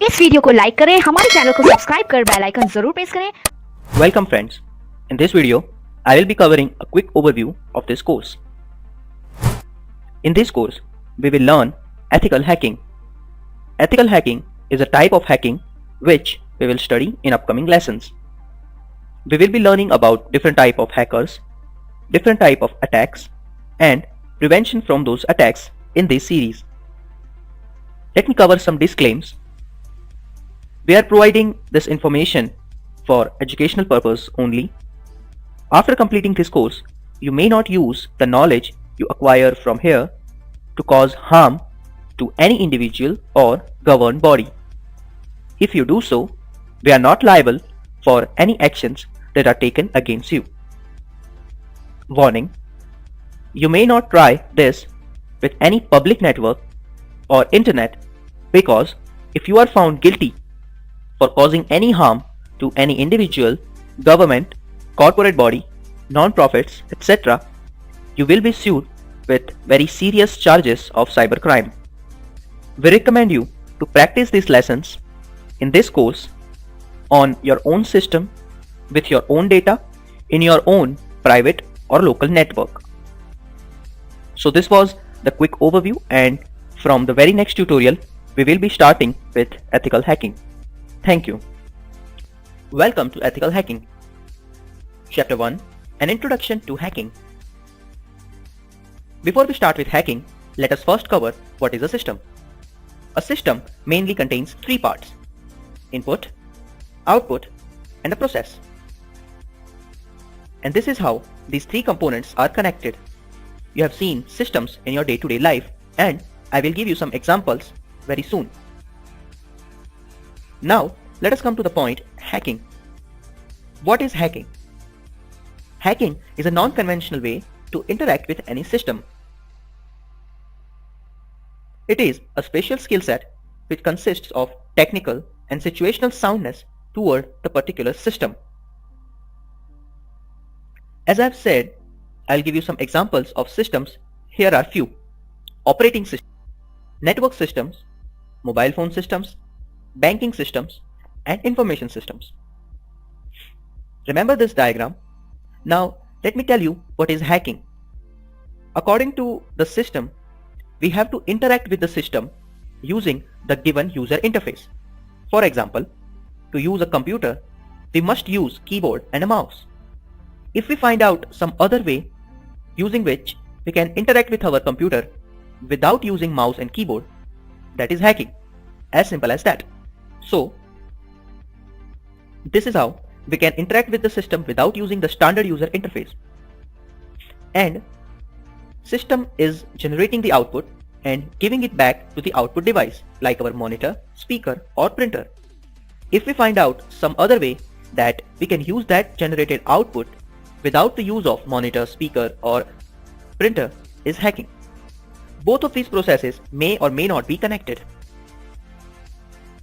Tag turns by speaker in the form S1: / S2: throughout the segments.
S1: इस वीडियो को लाइक करें, हमारे चैनल को सब्सक्राइब कर बेल आइकन जरूर प्रेस करें।
S2: Welcome friends. In this video, I will be covering a quick overview of this course. In this course, we will learn ethical hacking. Ethical hacking is a type of hacking which we will study in upcoming lessons. We will be learning about different type of hackers, different type of attacks, and prevention from those attacks in this series. Let me cover some disclaimers. We are providing this information for educational purpose only. After completing this course, you may not use the knowledge you acquire from here to cause harm to any individual or governed body. If you do so, we are not liable for any actions that are taken against you. Warning: you may not try this with any public network or internet, because if you are found guilty for causing any harm to any individual, government, corporate body, non-profits, etc., you will be sued with very serious charges of cybercrime. We recommend you to practice these lessons in this course on your own system, with your own data, in your own private or local network. So this was the quick overview, and from the very next tutorial we will be starting with ethical hacking. Thank you. Welcome to Ethical Hacking. Chapter 1: An Introduction to Hacking. Before we start with hacking, let us first cover what is a system. A system mainly contains three parts: input, output, and a process. And this is how these three components are connected. You have seen systems in your day-to-day life, and I will give you some examples very soon. Now, let us come to the point: hacking. What is hacking? Hacking is a non-conventional way to interact with any system. It is a special skill set which consists of technical and situational soundness toward the particular system. As I have said, I'll give you some examples of systems. Here are few: operating systems, network systems, mobile phone systems, banking systems, and information systems. Remember this diagram. Now let me tell you what is hacking. According to the system, we have to interact with the system using the given user interface. For example, to use a computer, we must use keyboard and a mouse. If we find out some other way using which we can interact with our computer without using mouse and keyboard, that is hacking. As simple as that. So, this is how we can interact with the system without using the standard user interface. And system is generating the output and giving it back to the output device, like our monitor, speaker, or printer. If we find out some other way that we can use that generated output without the use of monitor, speaker, or printer, is hacking. Both of these processes may or may not be connected.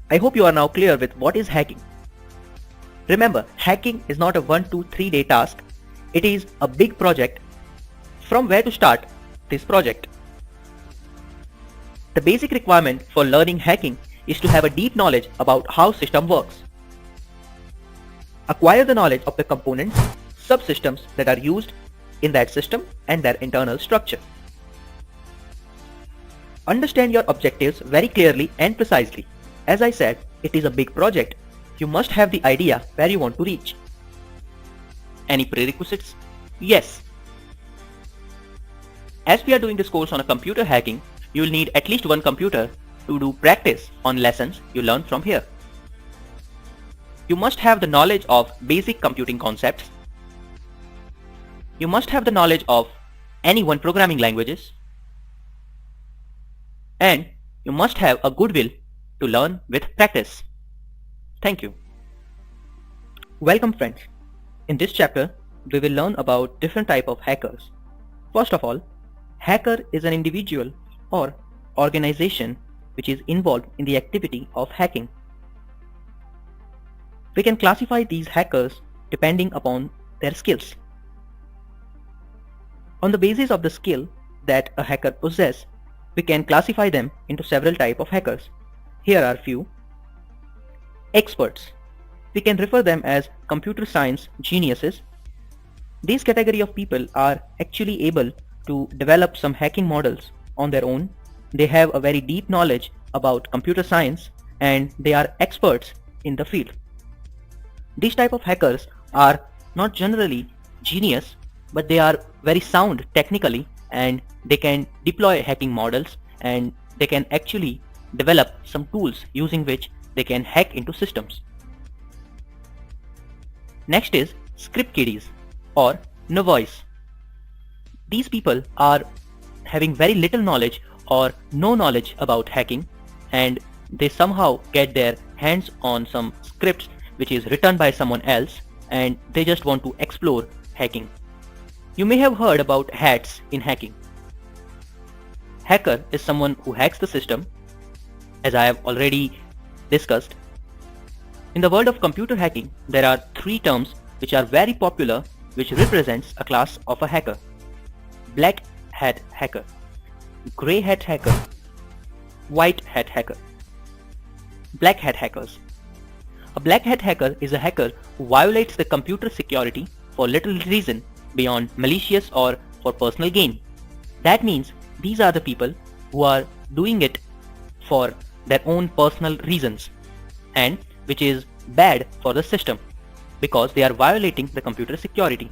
S2: I hope you are now clear with what is hacking. Remember, hacking is not a 1, 2, 3 day task. It is a big project. From where to start this project? The basic requirement for learning hacking is to have a deep knowledge about how system works. Acquire the knowledge of the components, subsystems that are used in that system and their internal structure. Understand your objectives very clearly and precisely. As I said, it is a big project. You must have the idea where you want to reach. Any prerequisites? Yes. As we are doing this course on a computer hacking, you will need at least one computer to do practice on lessons you learn from here. You must have the knowledge of basic computing concepts. You must have the knowledge of any one programming languages. And you must have a good will to learn with practice. Thank you. Welcome friends. In this chapter, we will learn about different type of hackers. First of all, hacker is an individual or organization which is involved in the activity of hacking. We can classify these hackers depending upon their skills. On the basis of the skill that a hacker possesses, we can classify them into several types of hackers. Here are few: Experts. We can refer them as computer science geniuses. This category of people are actually able to develop some hacking models on their own. They have a very deep knowledge about computer science and they are experts in the field. These type of hackers are not generally genius, but they are very sound technically and they can deploy hacking models and they can actually develop some tools using which they can hack into systems. Next is script kiddies or novice. These people are having very little knowledge or no knowledge about hacking and they somehow get their hands on some scripts which is written by someone else and they just want to explore hacking. You may have heard about hats in hacking. Hacker is someone who hacks the system, as I have already discussed. In the world of computer hacking, there are three terms which are very popular which represents a class of a hacker. Black hat hacker, grey hat hacker, white hat hacker. Black hat hackers. A black hat hacker is a hacker who violates the computer security for little reason beyond malicious or for personal gain. That means these are the people who are doing it for their own personal reasons and which is bad for the system because they are violating the computer security.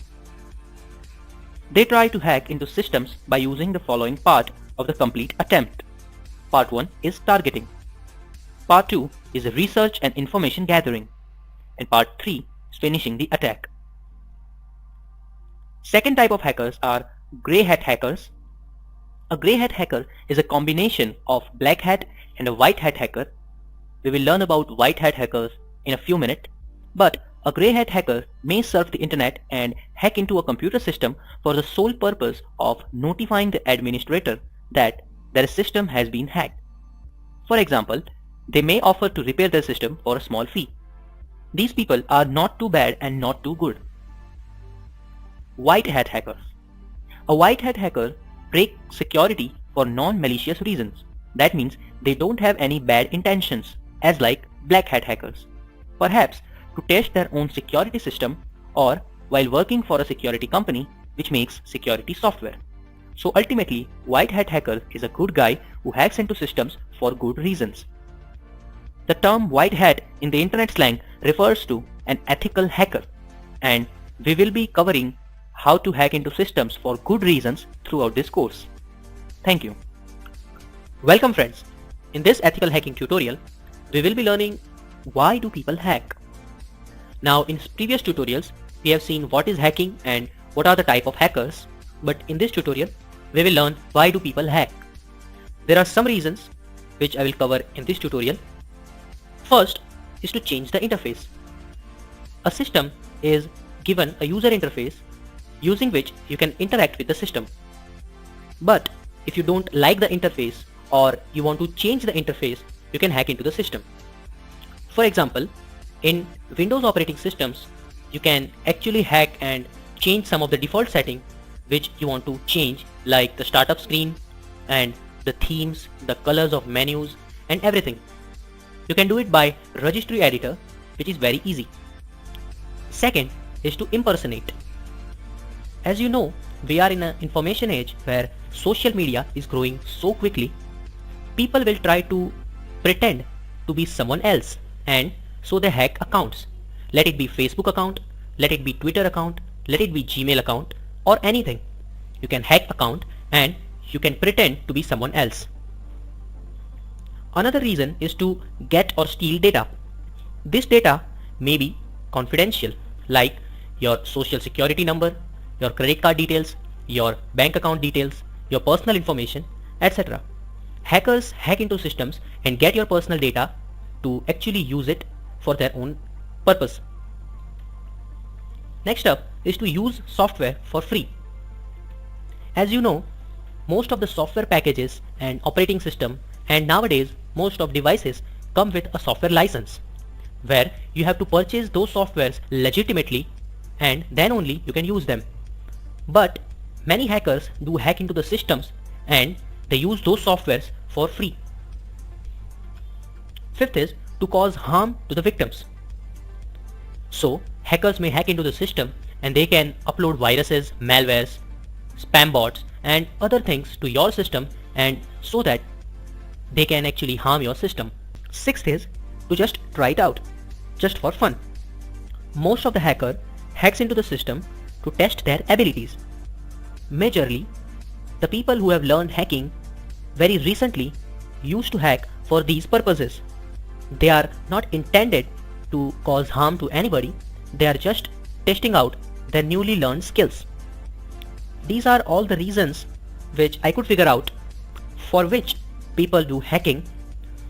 S2: They try to hack into systems by using the following part of the complete attempt. Part 1 is targeting. Part 2 is research and information gathering. And part 3 is finishing the attack. Second type of hackers are grey hat hackers. A grey hat hacker is a combination of black hat and a white hat hacker. We will learn about white hat hackers in a few minutes, but a grey hat hacker may surf the internet and hack into a computer system for the sole purpose of notifying the administrator that their system has been hacked. For example, they may offer to repair their system for a small fee. These people are not too bad and not too good. White hat hackers. A white hat hacker breaks security for non-malicious reasons. That means they don't have any bad intentions, as like black hat hackers. Perhaps to test their own security system or while working for a security company which makes security software. So ultimately, white hat hacker is a good guy who hacks into systems for good reasons. The term white hat in the internet slang refers to an ethical hacker, and we will be covering how to hack into systems for good reasons throughout this course. Thank you. Welcome friends. In this ethical hacking tutorial, we will be learning why do people hack. Now in previous tutorials, we have seen what is hacking and what are the type of hackers, but in this tutorial, we will learn why do people hack. There are some reasons which I will cover in this tutorial. First is to change the interface. A system is given a user interface using which you can interact with the system. But if you don't like the interface or you want to change the interface, you can hack into the system. For example, in Windows operating systems, you can actually hack and change some of the default settings which you want to change, like the startup screen and the themes, the colors of menus and everything. You can do it by registry editor, which is very easy. Second is to impersonate. As you know, we are in an information age where social media is growing so quickly. People will try to pretend to be someone else, and so they hack accounts. Let it be Facebook account, let it be Twitter account, let it be Gmail account or anything. You can hack account and you can pretend to be someone else. Another reason is to get or steal data. This data may be confidential, like your social security number, your credit card details, your bank account details, your personal information, etc. Hackers hack into systems and get your personal data to actually use it for their own purpose. Next up is to use software for free. As you know, most of the software packages and operating system and nowadays most of devices come with a software license where you have to purchase those softwares legitimately and then only you can use them. But many hackers do hack into the systems and they use those softwares for free. Fifth is
S3: to cause harm to the victims. So hackers may hack into the system and they can upload viruses, malwares, spam bots and other things to your system, and so that they can actually harm your system. Sixth is to just try it out, just for fun. Most of the hacker hacks into the system to test their abilities. Majorly, the people who have learned hacking very recently used to hack for these purposes. They are not intended to cause harm to anybody, they are just testing out their newly learned skills. These are all the reasons which I could figure out for which people do hacking.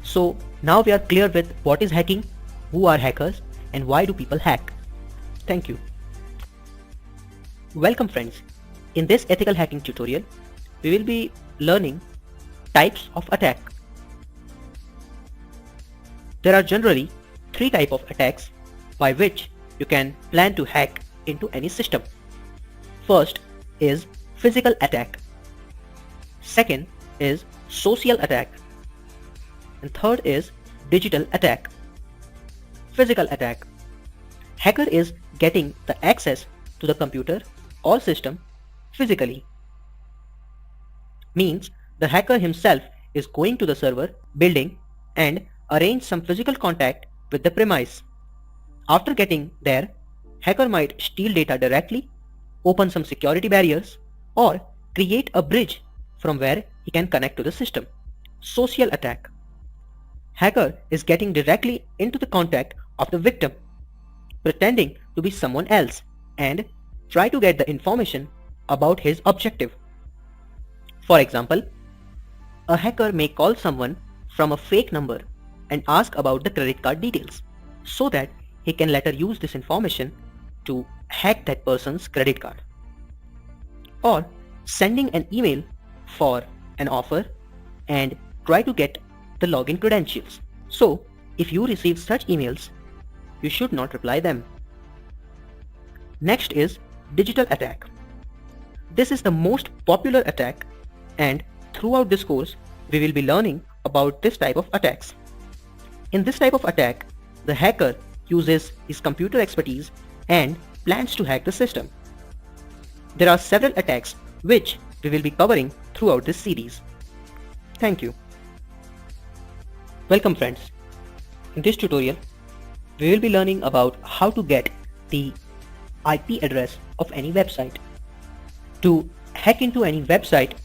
S3: So now we are clear with what is hacking, who are hackers, and why do people hack. Thank you. Welcome friends. In this ethical hacking tutorial, we will be learning types of attack. There are generally 3 types of attacks by which you can plan to hack into any system. First is physical attack. Second is social attack. And third is digital attack. Physical attack. Hacker is getting the access to the computer or system physically. Means the hacker himself is going to the server building and arrange some physical contact with the premise. After getting there, hacker might steal data directly, open some security barriers, or create a bridge from where he can connect to the system. Social attack. Hacker is getting directly into the contact of the victim, pretending to be someone else, and try to get the information about his objective. For example, a hacker may call someone from a fake number and ask about the credit card details, so that he can later use this information to hack that person's credit card. Or sending an email for an offer and try to get the login credentials. So if you receive such emails, you should not reply them. Next is digital attack. This is the most popular attack, and throughout this course we will be learning about this type of attacks. In this type of attack, the hacker uses his computer expertise and plans to hack the system. There are several attacks which we will be covering throughout this series. Thank you. Welcome friends. In this tutorial, we will be learning about how to get the IP address of any website. To hack into any website,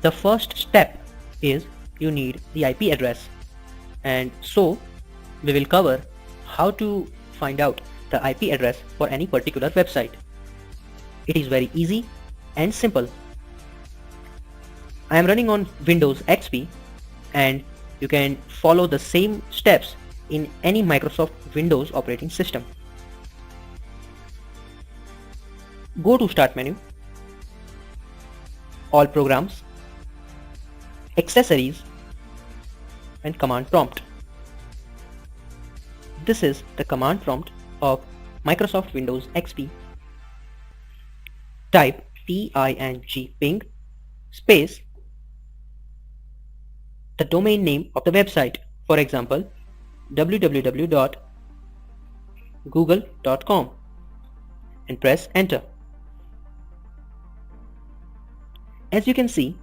S3: the first step is you need the IP address, and so we will cover how to find out the IP address for any particular website. It is very easy and simple. I am running on Windows XP, and you can follow the same steps in any Microsoft Windows operating system. Go to Start menu, All Programs, Accessories, and Command Prompt. This is the command prompt of Microsoft Windows XP. Type ping space the domain name of the website, for example www.google.com, and press enter. As you can see,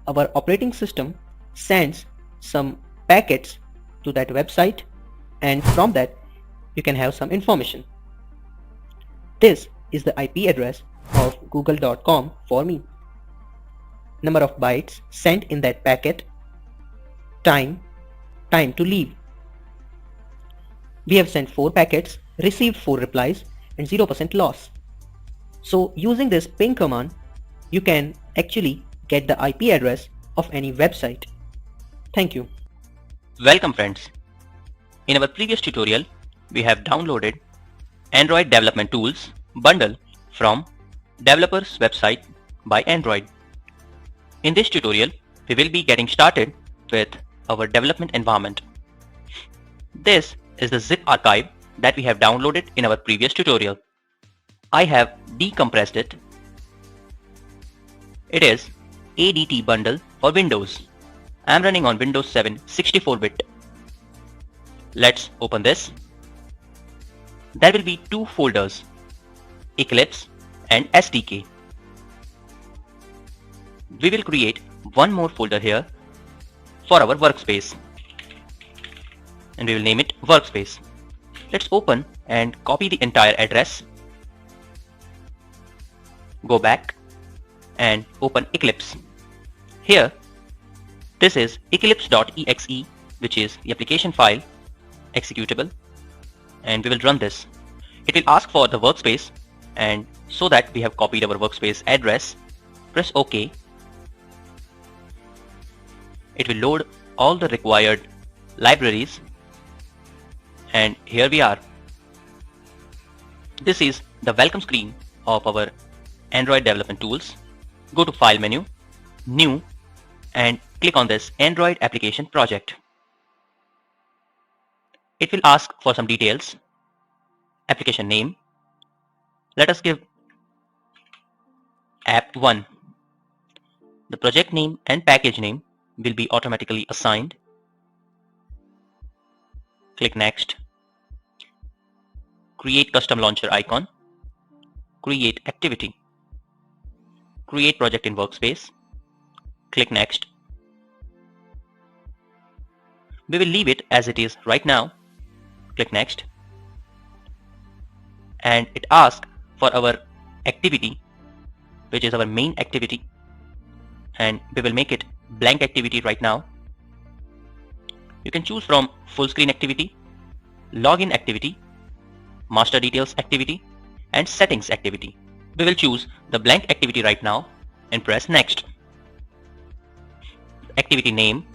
S3: our operating system sends some packets to that website, and from that you can have some information. This is the IP address of google.com for me. Number of bytes sent in that packet, time to leave. We have sent 4 packets, received 4 replies, and 0% loss. So using this ping command, you can actually get the IP address of any website. Thank you.
S2: Welcome friends. In our previous tutorial, we have downloaded Android Development Tools bundle from Developers website by Android. In this tutorial, we will be getting started with our development environment. This is the zip archive that we have downloaded in our previous tutorial. I have decompressed it. It is ADT bundle for Windows. I am running on Windows 7 64-bit. Let's open this. There will be two folders, Eclipse and SDK. We will create one more folder here for our workspace, and we will name it Workspace. Let's open and copy the entire address. Go back and open Eclipse. Here, this is eclipse.exe, which is the application file, executable, and we will run this. It will ask for the workspace, and so that we have copied our workspace address, press OK. It will load all the required libraries, and here we are. This is the welcome screen of our Android development tools. Go to File menu, New, and click on this Android application project. It will ask for some details. Application name. Let us give App 1. The project name and package name will be automatically assigned. Click Next. Create custom launcher icon. Create activity. Create project in Workspace. Click Next. We will leave it as it is right now. Click Next. And it asks for our activity, which is our main activity, and we will make it blank activity right now. You can choose from full screen activity, login activity, master details activity, and settings activity. We will choose the blank activity right now and press Next. Activity name,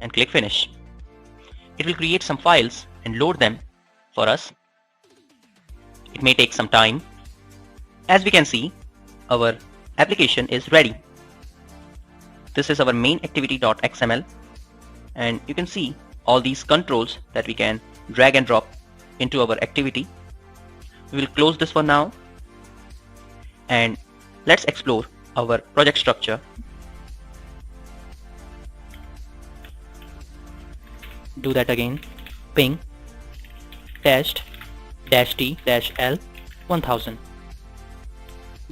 S2: and click Finish. It will create some files and load them for us. It may take some time. As we can see, our application is ready. This is our main activity.xml, and you can see all these controls that we can drag and drop into our activity. We will close this for now, and let's explore our project structure. Do that again. Ping test -t-l 1000.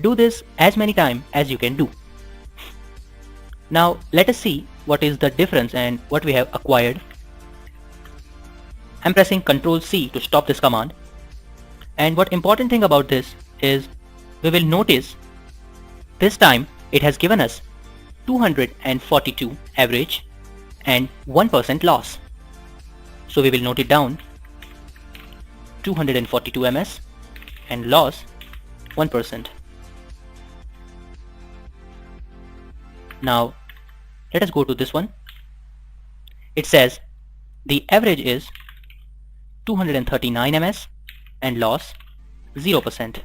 S2: Do this as many times as you can do. Now let us see what is the difference and what we have acquired. I'm pressing Ctrl C to stop this command, and what important thing about this is we will notice this time it has given us 242 average and 1% loss. So we will note it down, 242 ms and loss 1%. Now let us go to this one. It says the average is 239 ms and loss 0%.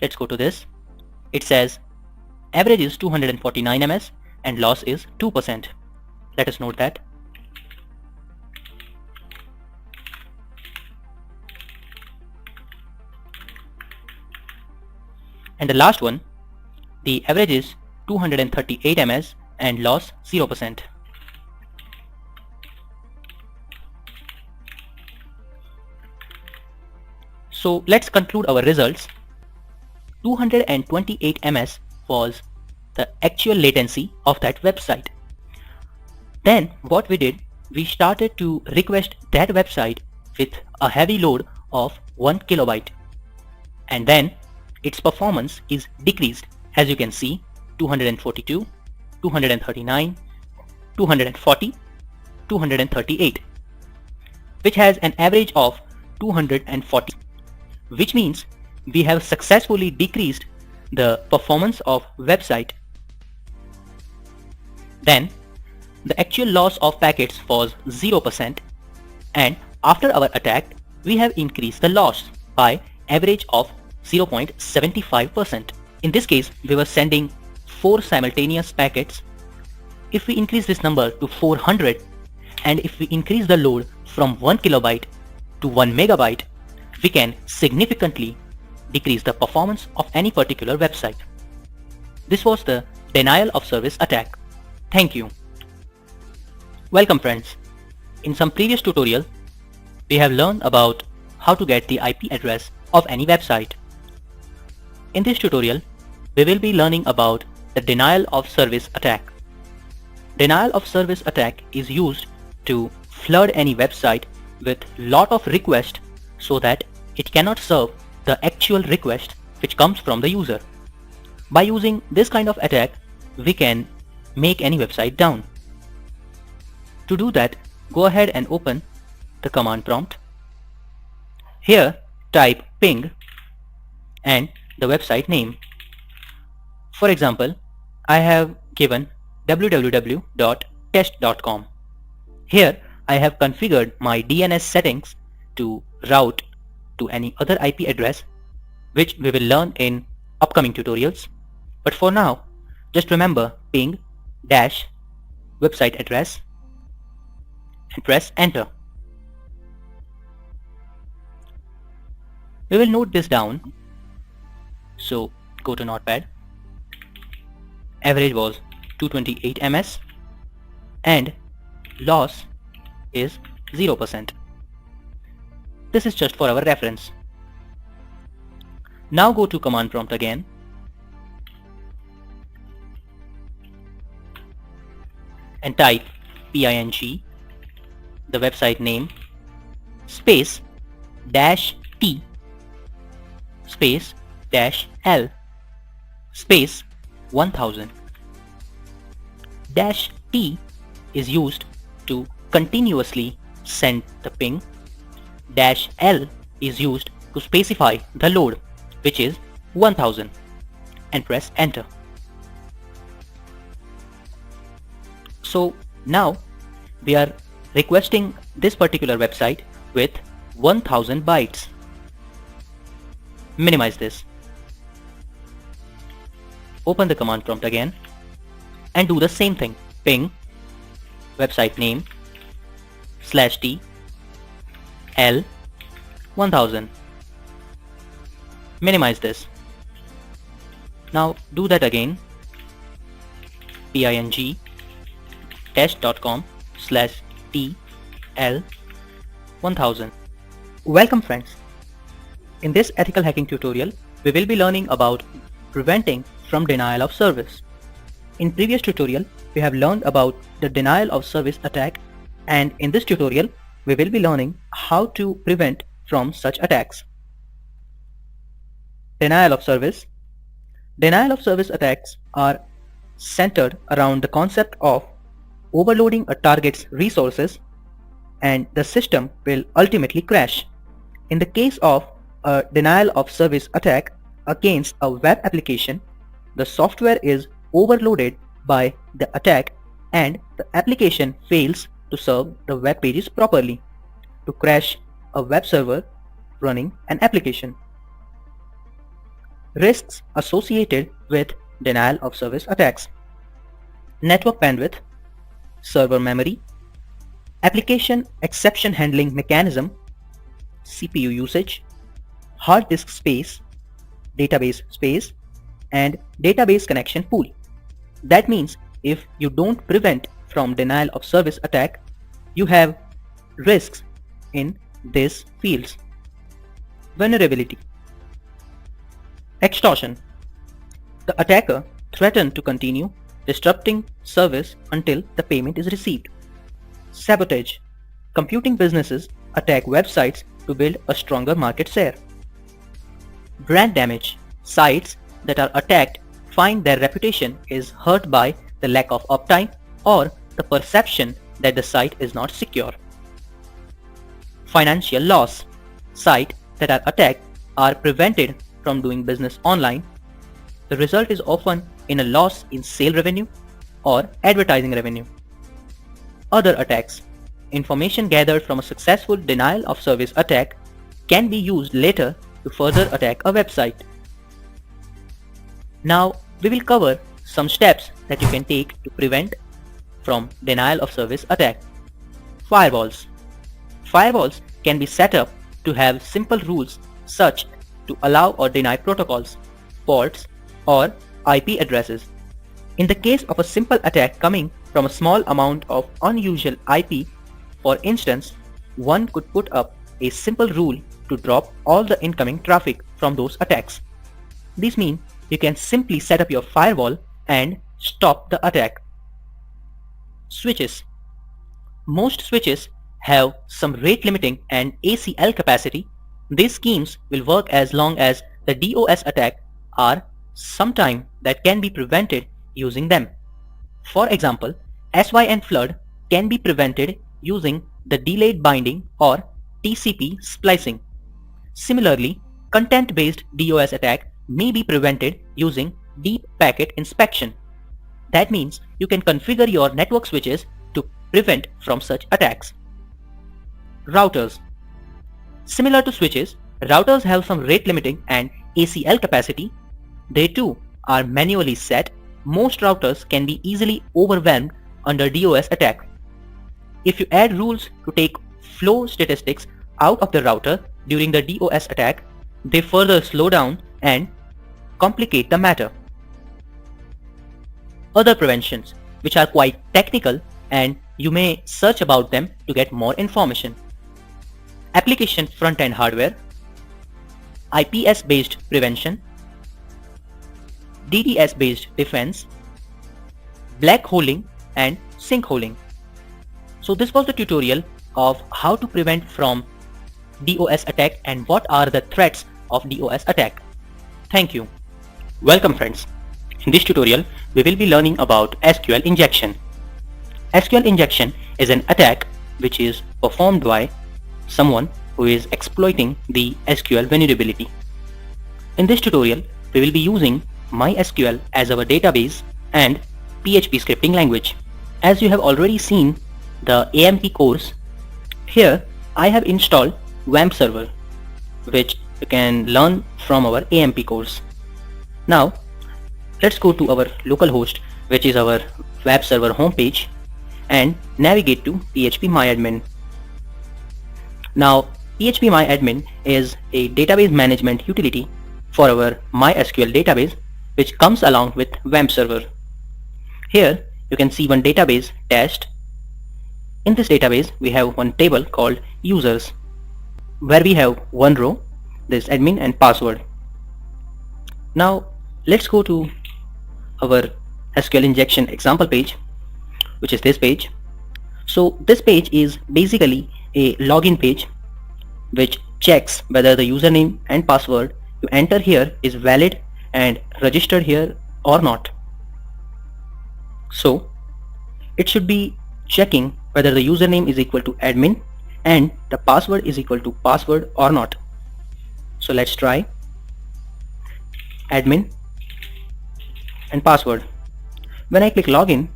S2: Let's go to this. It says average is 249 ms and loss is 2%. Let us note that. And the last one, the average is 238 ms and loss 0%. So let's conclude our results. 228 ms was the actual latency of that website. Then what we did, we started to request that website with a heavy load of 1 kilobyte, and then its performance is decreased. As you can see, 242, 239, 240, 238, which has an average of 240, which means we have successfully decreased the performance of website. Then the actual loss of packets was 0%, and after our attack we have increased the loss by average of 0.75%. In this case we were sending 4 simultaneous packets. If we increase this number to 400, and if we increase the load from 1 kilobyte to 1 megabyte, we can significantly decrease the performance of any particular website. This was the denial of service attack. Thank you. Welcome friends. In some previous tutorial, we have learned about how to get the IP address of any website. In this tutorial, we will be learning about the denial of service attack. Denial of service attack is used to flood any website with lot of requests so that it cannot serve the actual request which comes from the user. By using this kind of attack, we can make any website down. To do that, go ahead and open the command prompt. Here, type ping and the website name. For example, I have given www.test.com. Here, I have configured my DNS settings to route to any other IP address, which we will learn in upcoming tutorials. But for now, just remember ping dash website address and press enter. We will note this down. So go to Notepad. Average was 228 ms and loss is 0%. This is just for our reference. Now go to command prompt again and type ping, the website name, space dash t space dash l space 1000. Dash t is used to continuously send the ping. Dash l is used to specify the load, which is 1000, and press enter. So now we are requesting this particular website with 1000 bytes. Minimize this. Open the command prompt again and do the same thing. Ping website name /t l 1000. Minimize this. Now do that again. ping test.com /t l 1000. Welcome friends. In this ethical hacking tutorial, we will be learning about preventing from denial of service. In previous tutorial, we have learned about the denial of service attack, and in this tutorial, we will be learning how to prevent from such attacks. Denial of service. Denial of service attacks are centered around the concept of overloading a target's resources, and the system will ultimately crash. In the case of a denial of service attack against a web application, the software is overloaded by the attack and the application fails to serve the web pages properly, to crash a web server running an application. Risks associated with denial of service attacks: network bandwidth, server memory, application exception handling mechanism, CPU usage, hard disk space, database space, and database connection pool. That means if you don't prevent from denial of service attack, you have risks in these fields. Vulnerability. Extortion. The attacker threatens to continue disrupting service until the payment is received. Sabotage. Computing businesses attack websites to build a stronger market share. Brand damage. Sites that are attacked find their reputation is hurt by the lack of uptime or the perception that the site is not secure. Financial loss. Sites that are attacked are prevented from doing business online. The result is often in a loss in sale revenue or advertising revenue. Other attacks. Information gathered from a successful denial of service attack can be used later to further attack a website. Now we will cover some steps that you can take to prevent from denial of service attack. Firewalls. Firewalls can be set up to have simple rules such to allow or deny protocols, ports, or IP addresses. In the case of a simple attack coming from a small amount of unusual IP. For instance, one could put up a simple rule to drop all the incoming traffic from those attacks. This means you can simply set up your firewall and stop the attack. Switches. Most switches have some rate limiting and ACL capacity. These schemes will work as long as the DOS attack are sometime that can be prevented using them. For example, SYN flood can be prevented using the delayed binding or TCP splicing. Similarly, content-based DOS attack may be prevented using deep packet inspection. That means you can configure your network switches to prevent from such attacks. Routers. Similar to switches, routers have some rate limiting and ACL capacity. They too are manually set. Most routers can be easily overwhelmed under DOS attack. If you add rules to take flow statistics out of the router during the DOS attack, they further slow down and complicate the matter. Other preventions, which are quite technical, and you may search about them to get more information. Application front-end hardware, IPS-based prevention, DDS-based defense, black holing and sinkholing. So this was the tutorial of how to prevent from DOS attack and what are the threats of DOS attack. Thank you. Welcome friends. In this tutorial, we will be learning about SQL injection. SQL injection is an attack which is performed by someone who is exploiting the SQL vulnerability. In this tutorial, we will be using MySQL as our database and PHP scripting language. As you have already seen the AMP course, here I have installed WAMP server, which you can learn from our AMP course. Now let's go to our localhost, which is our web server homepage, and navigate to phpMyAdmin. Now phpMyAdmin is a database management utility for our MySQL database, which comes along with WAMP server. Here you can see one database, test. In this database we have one table called users, where we have one row, this admin and password. Now let's go to our SQL injection example page, which is this page. So this page is basically a login page which checks whether the username and password you enter here is valid and registered here or not. So it should be checking whether the username is equal to admin and the password is equal to password or not. So let's try admin and password. When I click login,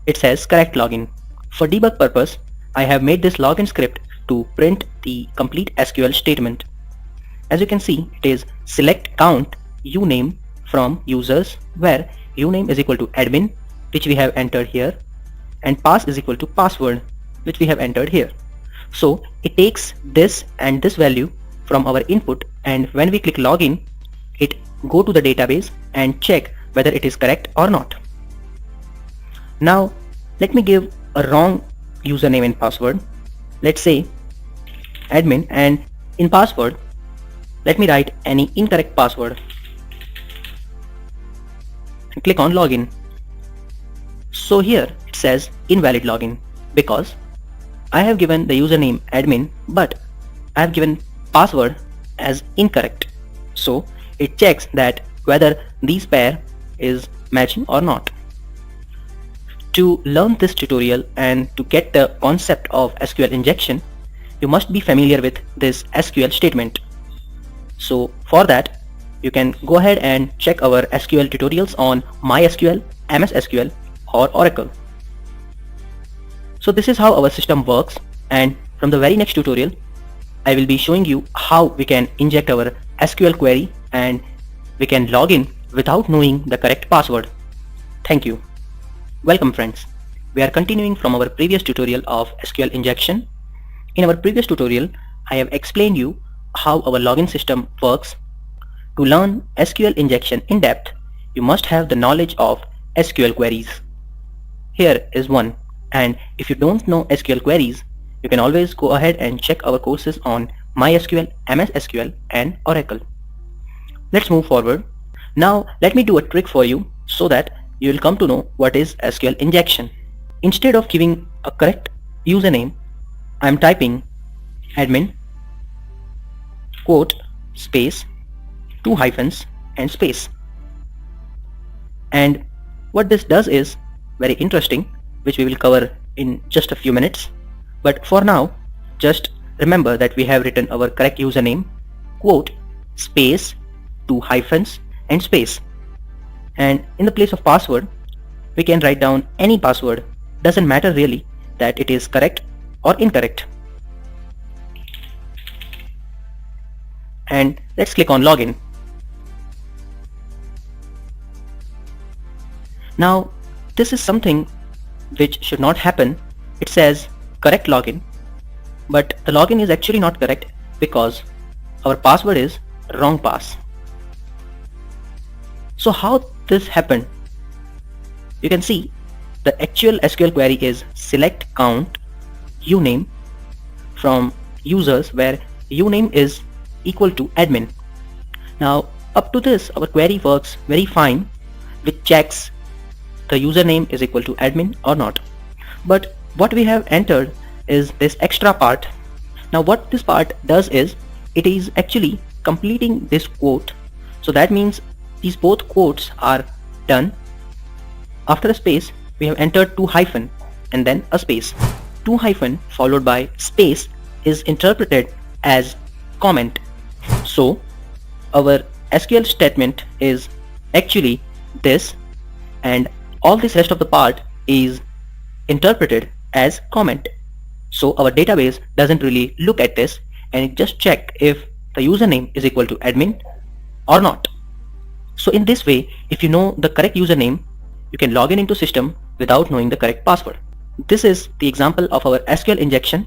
S2: it says correct login. For debug purpose, I have made this login script to print the complete SQL statement. As you can see, it is select count uname from users, where uname is equal to admin, which we have entered here, and pass is equal to password, which we have entered here. So it takes this and this value from our input, and when we click login, it go to the database and check whether it is correct or not. Now let me give a wrong username and password. Let's say admin, and in password let me write any incorrect password and click on login. So here it says invalid login because I have given the username admin, but I have given password as incorrect. So it checks that whether these pair is matching or not. To learn this tutorial and to get the concept of SQL injection, you must be familiar with this SQL statement. So for that, you can go ahead and check our SQL tutorials on MySQL, MS SQL or Oracle. So this is how our system works, and from the very next tutorial, I will be showing you how we can inject our SQL query and we can log in without knowing the correct password. Thank you. Welcome friends. We are continuing from our previous tutorial of SQL injection. In our previous tutorial, I have explained you how our login system works. To learn SQL injection in depth, you must have the knowledge of SQL queries. Here is one. And if you don't know SQL queries, you can always go ahead and check our courses on MySQL, MS SQL and Oracle. Let's move forward. Now let me do a trick for you so that you will come to know what is SQL injection. Instead of giving a correct username, I am typing admin quote space 2 hyphens and space. And what this does is very interesting, which we will cover in just a few minutes. But for now, just remember that we have written our correct username, quote, space, 2 hyphens and space. And in the place of password, we can write down any password. Doesn't matter really that it is correct or incorrect. And let's click on login. Now this is something which should not happen. It says correct login, but the login is actually not correct because our password is wrong pass. So how this happened? You can see the actual SQL query is select count uname from users where uname is equal to admin. Now up to this our query works very fine, which checks the username is equal to admin or not. But what we have entered is this extra part. Now what this part does is it is actually completing this quote. So that means these both quotes are done. After a space we have entered 2 hyphen and then a space. 2 hyphen followed by space is interpreted as comment. So our SQL statement is actually this, and all this rest of the part is interpreted as comment. So our database doesn't really look at this and it just check if the username is equal to admin or not. So in this way, if you know the correct username, you can log in into system without knowing the correct password. This is the example of our SQL injection,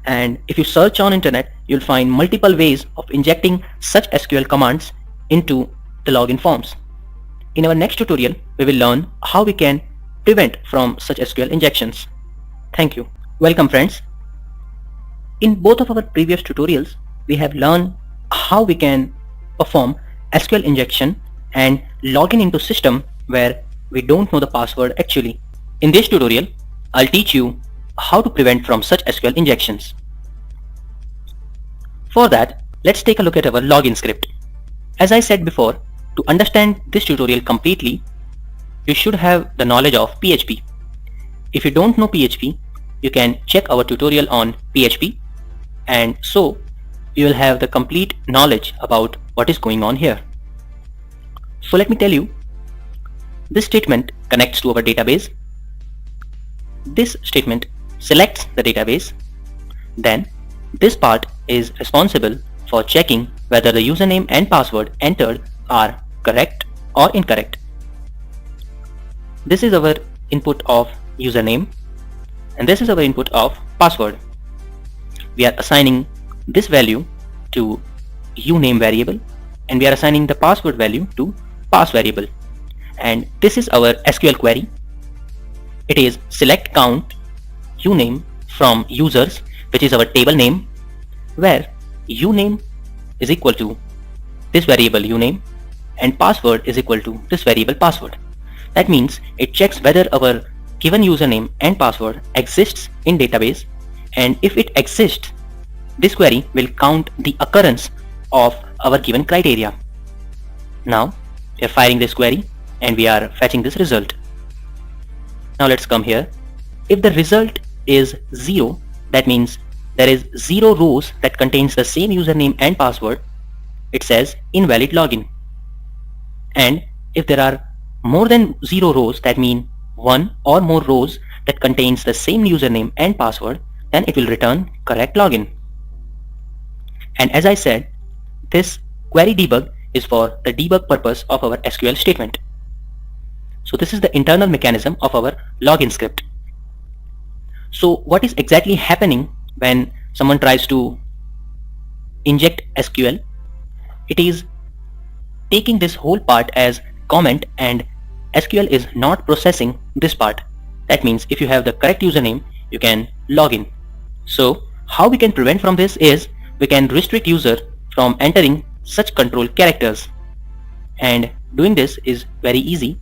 S2: and if you search on internet, you'll find multiple ways of injecting such SQL commands into the login forms. In our next tutorial, we will learn how we can prevent from such SQL injections. Thank you. Welcome friends. In both of our previous tutorials, we have learned how we can perform SQL injection and login into system where we don't know the password actually. In this tutorial, I'll teach you how to prevent from such SQL injections. For that, let's take a look at our login script. As I said before, to understand this tutorial completely, you should have the knowledge of PHP. If you don't know PHP, you can check our tutorial on PHP, and so you will have the complete knowledge about what is going on here. So let me tell you, this statement connects to our database. This statement selects the database. Then this part is responsible for checking whether the username and password entered are correct or incorrect. This is our input of username and this is our input of password. We are assigning this value to uname variable and we are assigning the password value to pass variable. And this is our SQL query. It is select count uname from users, which is our table name, where uname is equal to this variable uname and password is equal to this variable password. That means it checks whether our given username and password exists in database, and if it exists, this query will count the occurrence of our given criteria. Now we are firing this query and we are fetching this result. Now let's come here. If the result is 0, that means there is 0 rows that contains the same username and password. It says invalid login. And if there are more than 0 rows, that means 1 or more rows that contains the same username and password, then it will return correct login. And as I said, this query debug is for the debug purpose of our SQL statement. So this is the internal mechanism of our login script. So what is exactly happening when someone tries to inject SQL? It is taking this whole part as comment and SQL is not processing this part. That means if you have the correct username, you can log in. So how we can prevent from this is we can restrict user from entering such control characters, and doing this is very easy.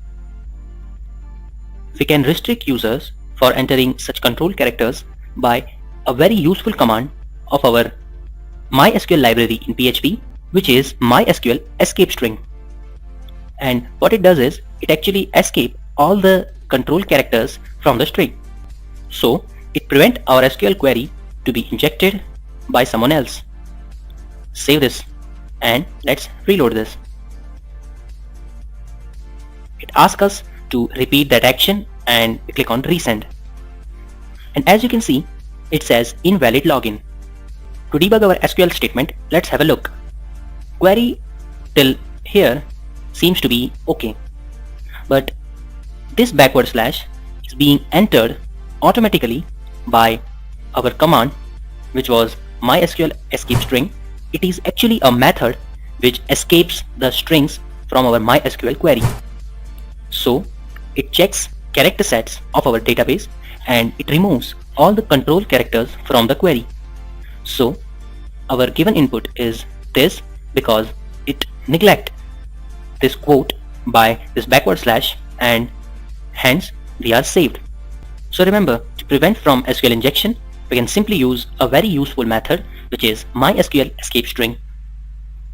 S2: We can restrict users for entering such control characters by a very useful command of our MySQL library in PHP, which is MySQL escape string. And what it does is it actually escape all the control characters from the string. So it prevents our SQL query to be injected by someone else. Save this and let's reload this. It asks us to repeat that action and we click on resend. And as you can see, it says invalid login. To debug our SQL statement, let's have a look. Query till here seems to be okay, but this backward slash is being entered automatically by our command, which was MySQL escape string. It is actually a method which escapes the strings from our MySQL query. So it checks character sets of our database and it removes all the control characters from the query. So our given input is this because it neglects this quote by this backward slash, and hence we are saved. So remember, to prevent from SQL injection, we can simply use a very useful method which is MySQL escape string.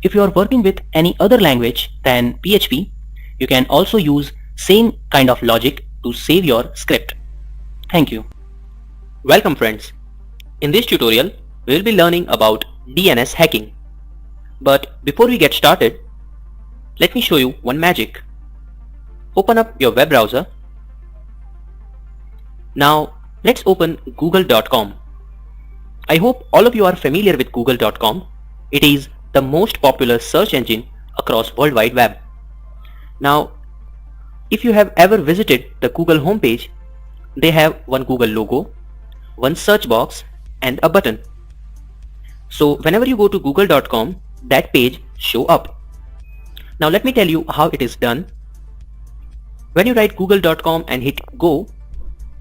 S2: If you are working with any other language than PHP, you can also use same kind of logic to save your script. Thank you. Welcome friends. In this tutorial, we will be learning about DNS hacking. But before we get started, let me show you one magic. Open up your web browser. Now let's open google.com. I hope all of you are familiar with google.com. It is the most popular search engine across World Wide Web. Now, if you have ever visited the Google homepage, they have one Google logo, one search box and a button. So whenever you go to google.com, that page show up. Now let me tell you how it is done. When you write google.com and hit go,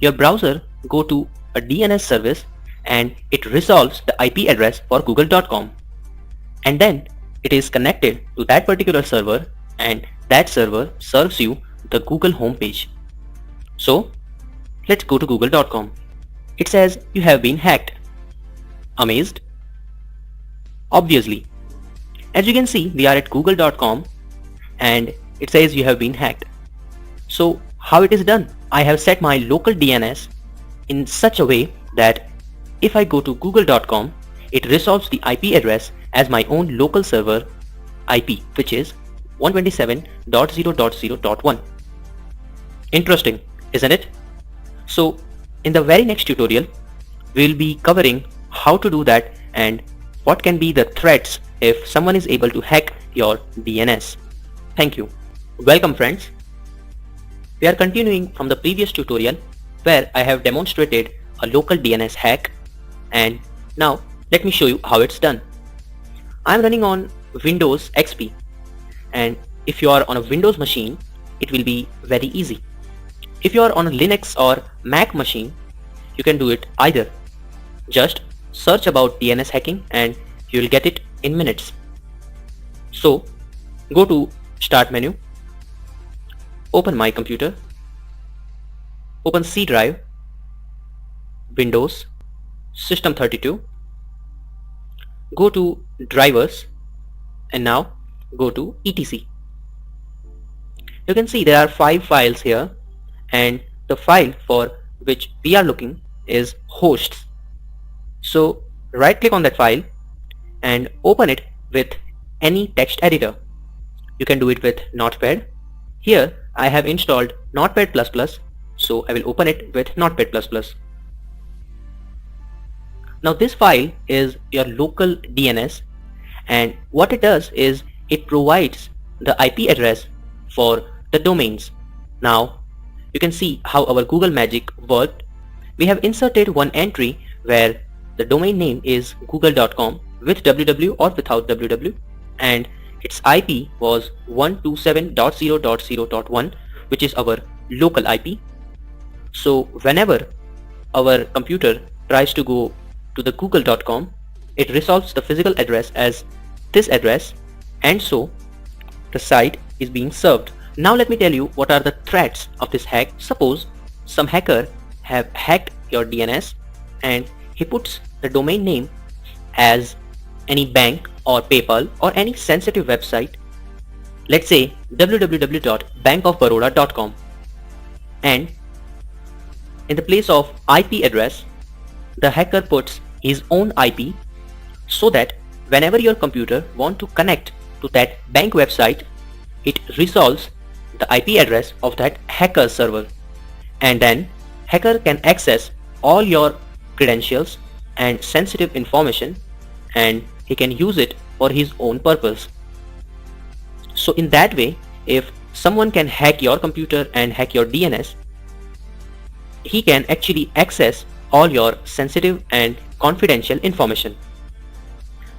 S2: your browser go to a DNS service and it resolves the IP address for google.com, and then it is connected to that particular server and that server serves you the Google homepage. So let's go to google.com. It says you have been hacked. Amazed? Obviously. As you can see, we are at google.com and it says you have been hacked. So how it is done? I have set my local DNS in such a way that if I go to google.com, it resolves the IP address as my own local server IP, which is 127.0.0.1. Interesting, isn't it? So in the very next tutorial, we will be covering how to do that and what can be the threats if someone is able to hack your DNS. Thank you. Welcome friends. We are continuing from the previous tutorial where I have demonstrated a local DNS hack, and now let me show you how it's done. I am running on Windows XP, and if you are on a Windows machine, it will be very easy. If you are on a Linux or Mac machine, you can do it either. Just search about DNS hacking and you will get it in minutes. So go to Start menu, open My Computer, open C drive, Windows, System32, go to Drivers, and now go to etc. You can see there are 5 files here, and the file for which we are looking is hosts. So right click on that file and open it with any text editor. You can do it with Notepad. Here I have installed Notepad++, so I will open it with Notepad++. Now this file is your local DNS, and what it does is it provides the IP address for the domains. Now you can see how our Google magic worked. We have inserted one entry where the domain name is google.com with www or without www, and its IP was 127.0.0.1, which is our local IP.
S3: So whenever our computer tries to go to the google.com, it resolves the physical address as this address, and so the site is being served. Now let me tell you what are the threats of this hack. Suppose some hacker have hacked your DNS and he puts the domain name as any bank or PayPal or any sensitive website, let's say www.bankofbaroda.com, and in the place of IP address the hacker puts his own IP, so that whenever your computer wants to connect to that bank website, it resolves the IP address of that hacker server, and then hacker can access all your credentials and sensitive information and he can use it for his own purpose. So in that way, if someone can hack your computer and hack your DNS, he can actually access all your sensitive and confidential information.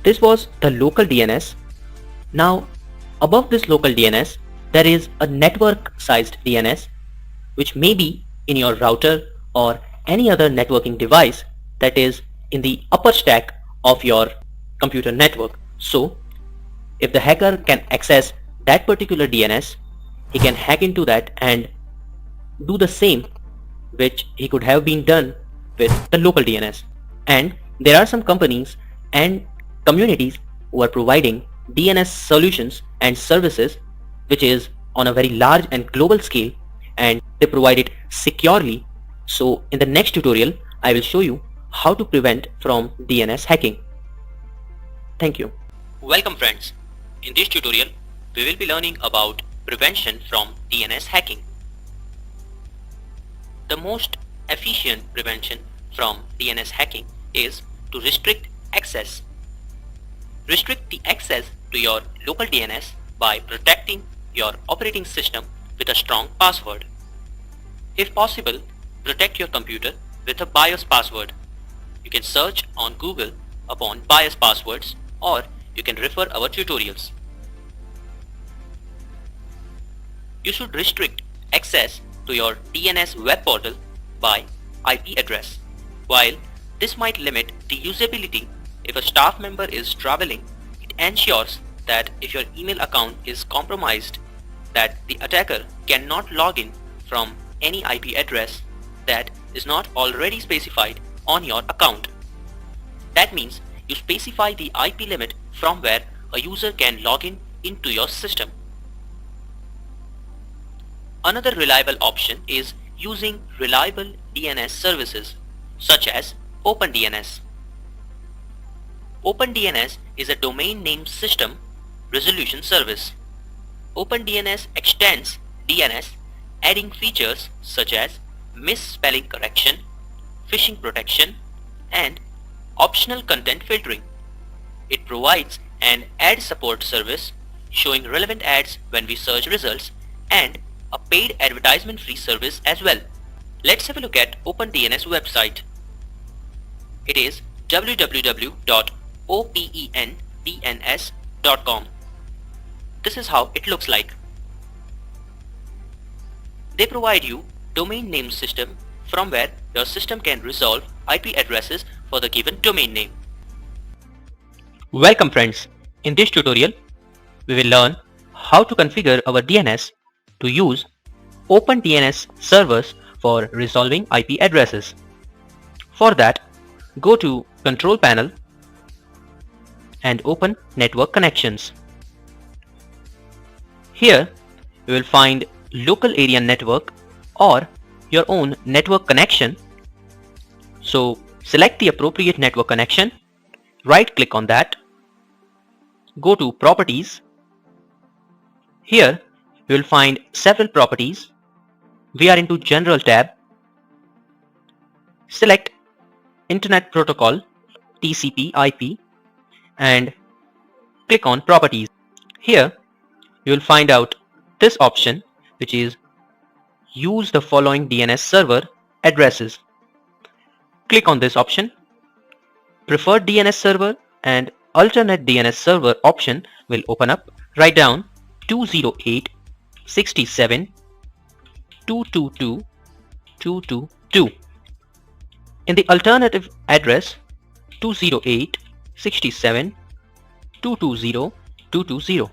S3: This was the local DNS. Now above this local DNS there is a network sized DNS which may be in your router or any other networking device that is in the upper stack of your computer network. So if the hacker can access that particular DNS, he can hack into that and do the same which he could have been done with the local DNS. And there are some companies and communities who are providing DNS solutions and services which is on a very large and global scale, and they provide it securely. So in the next tutorial I will show you how to prevent from DNS hacking. Thank you. Welcome friends. In this tutorial we will be learning about prevention from DNS hacking. The most efficient prevention from DNS hacking is to restrict access. Restrict the access to your local DNS by protecting your operating system with a strong password. If possible, protect your computer with a BIOS password. You can search on Google upon BIOS passwords, or you can refer our tutorials. You should restrict access to your DNS web portal by IP address. While this might limit the usability if a staff member is traveling, it ensures that if your email account is compromised, that the attacker cannot log in from any IP address that is not already specified on your account. That means you specify the IP limit from where a user can log in into your system. Another reliable option is using reliable DNS services such as OpenDNS. OpenDNS is a domain name system resolution service. OpenDNS extends DNS, adding features such as misspelling correction, phishing protection, and optional content filtering. It provides an ad support service showing relevant ads when we search results, and a paid advertisement free service as well. Let's have a look at OpenDNS website. It is www.opendns.com. This is how it looks like. They provide you domain name system from where your system can resolve IP addresses for the given domain name. Welcome friends. In this tutorial, we will learn how to configure our DNS to use OpenDNS servers for resolving IP addresses. For that, go to Control Panel and open Network Connections. Here, you will find Local Area Network or your own network connection. So, select the appropriate network connection, right click on that, go to Properties. Here, you will find several properties. We are into General tab. Select Internet Protocol TCP IP and click on Properties. Here you will find out this option, which is use the following DNS server addresses. Click on this option. Preferred DNS server and alternate DNS server option will open up. Write down 208.67.222.20 222. In the alternative address 208.67.220.220.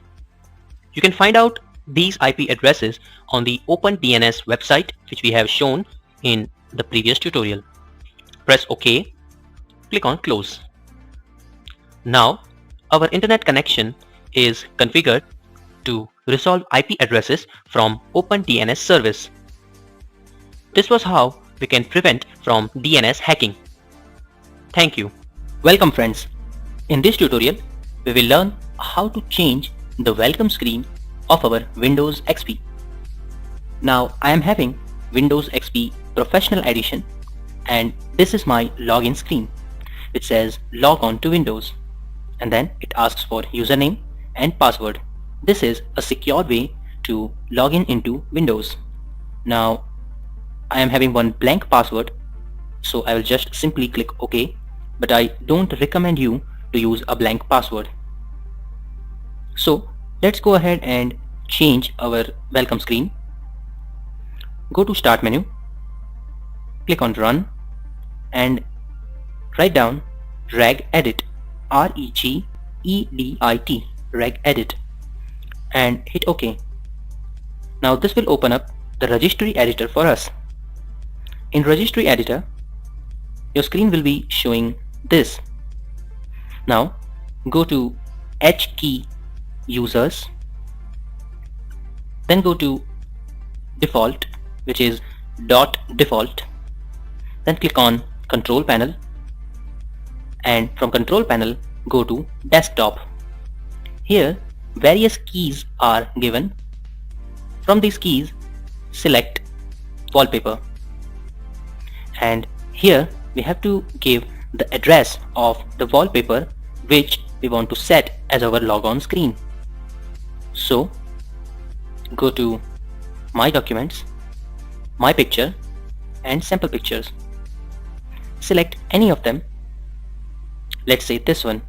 S3: You can find out these IP addresses on the OpenDNS website, which we have shown in the previous tutorial. Press OK, click on Close. Now our internet connection is configured to resolve IP addresses from OpenDNS service. This was how we can prevent from DNS hacking. Thank you.
S2: Welcome friends. In this tutorial, we will learn how to change the welcome screen of our Windows XP. Now I am having Windows XP Professional Edition and this is my login screen. It says log on to Windows and then it asks for username and password. This is a secure way to log in into Windows. Now I am having one blank password, so I will just simply click OK, but I don't recommend you to use a blank password. So let's go ahead and change our welcome screen. Go to Start menu, click on Run and write down regedit, R-E-G-E-D-I-T, regedit, and hit OK. Now this will open up the registry editor for us. In registry editor, your screen will be showing this. Now go to H key users, then go to default, which is .default, then click on control panel and from control panel go to desktop. Here various keys are given. From these keys select wallpaper and here we have to give the address of the wallpaper which we want to set as our logon screen. So go to My Documents, My Picture and Sample Pictures. Select any of them. Let's say this one.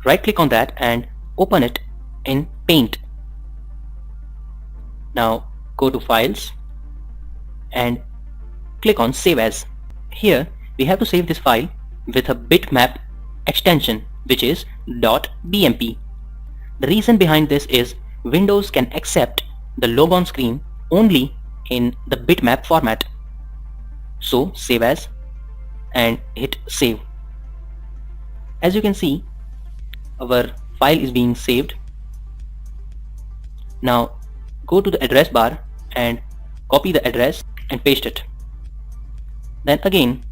S2: Right click on that and open it in Paint. Now go to Files and click on Save As. Here we have to save this file with a bitmap extension which is .bmp. The reason behind this is Windows can accept the logon screen only in the bitmap format. So save as and hit save. As you can see, our file is being saved. Now go to the address bar and copy the address and paste it. Then again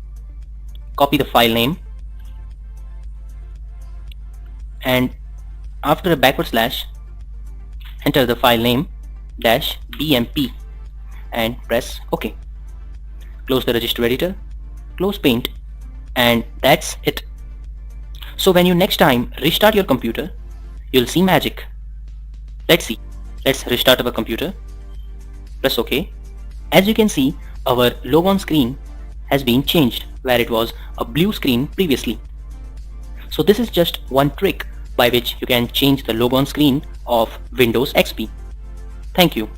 S2: copy the file name and after a backward slash enter the file name -bmp and press OK. Close the registry editor, close Paint, and that's it. So when you next time restart your computer, you'll see magic. Let's see. Let's restart our computer. Press OK. As you can see, our logon screen has been changed where it was a blue screen previously. So this is just one trick by which you can change the logon screen of Windows XP. Thank you.